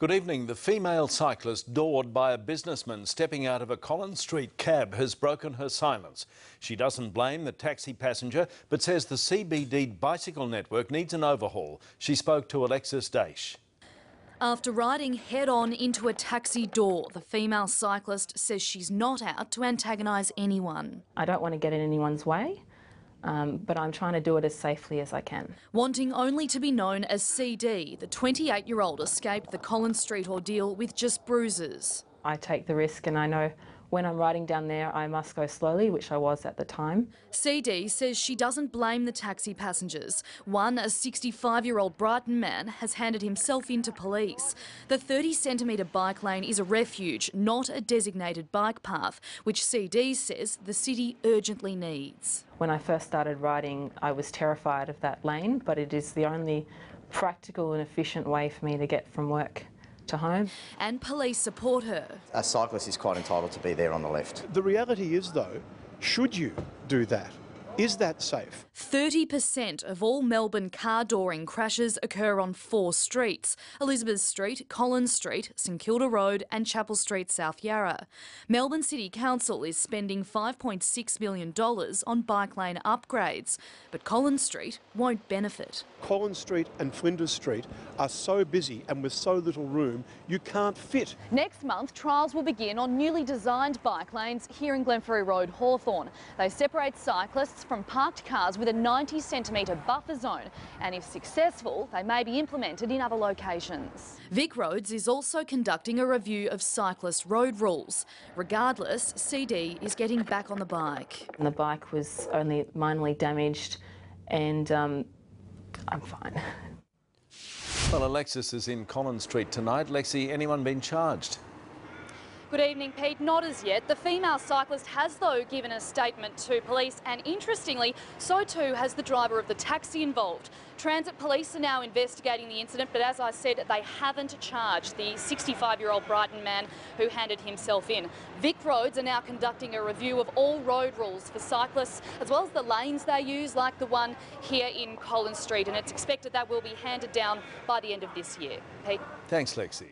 Good evening. The female cyclist doored by a businessman stepping out of a Collins Street cab has broken her silence. She doesn't blame the taxi passenger but says the CBD bicycle network needs an overhaul. She spoke to Alexis Daish. After riding head-on into a taxi door, the female cyclist says she's not out to antagonise anyone. I don't want to get in anyone's way, but I'm trying to do it as safely as I can. Wanting only to be known as CD, the 28-year-old escaped the Collins Street ordeal with just bruises. I take the risk and I know when I'm riding down there I must go slowly, which I was at the time. CD says she doesn't blame the taxi passengers. One, a 65-year-old Brighton man, has handed himself in to police. The 30-centimetre bike lane is a refuge, not a designated bike path, which CD says the city urgently needs. When I first started riding, I was terrified of that lane, but it is the only practical and efficient way for me to get from work to home. And police support her. A cyclist is quite entitled to be there on the left. The reality is, though, should you do that? Is that safe? 30% of all Melbourne car dooring crashes occur on 4 streets: Elizabeth Street, Collins Street, St Kilda Road and Chapel Street, South Yarra. Melbourne City Council is spending $5.6 million on bike lane upgrades, but Collins Street won't benefit. Collins Street and Flinders Street are so busy and with so little room, you can't fit. Next month, trials will begin on newly designed bike lanes here in Glenferrie Road, Hawthorn. They separate cyclists from parked cars with a 90-centimetre buffer zone, and if successful, they may be implemented in other locations. Vic Roads is also conducting a review of cyclist road rules. Regardless, CD is getting back on the bike. And the bike was only minorly damaged and I'm fine. Well, Alexis is in Collins Street tonight. Lexi, anyone been charged? Good evening, Pete. Not as yet. The female cyclist has, though, given a statement to police, and interestingly, so too has the driver of the taxi involved. Transit police are now investigating the incident, but as I said, they haven't charged the 65-year-old Brighton man who handed himself in. Vic Roads are now conducting a review of all road rules for cyclists, as well as the lanes they use, like the one here in Collins Street, and it's expected that will be handed down by the end of this year. Pete. Thanks, Lexi.